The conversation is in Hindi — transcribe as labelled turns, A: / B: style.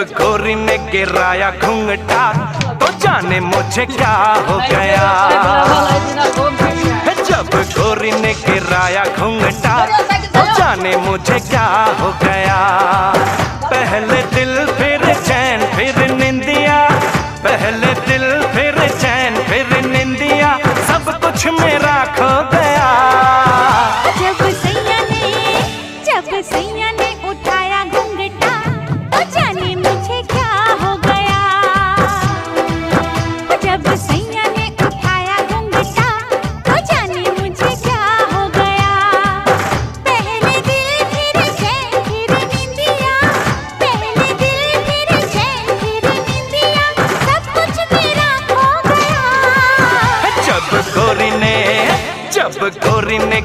A: गोरी ने गिराया घूंघटा तो जाने मुझे क्या हो गया। जब गोरी ने गिराया घूंघटा तो जाने मुझे क्या हो गया। पहले दिल फिर चैन फिर निंदिया, पहले दिल फिर चैन फिर निंदिया, सब कुछ मेरा खो गया।
B: जब सैया ने उठाया घूंघटा तो जाने मुझे क्या हो गया। जब सैया ने उठाया घूंघटा तो जाने मुझे क्या हो गया। पहले दिल फिर चैन फिर निंदिया, पहले दिल फिर चैन फिर निंदिया, सब कुछ मेरा खो गया।
A: जब गोरी ने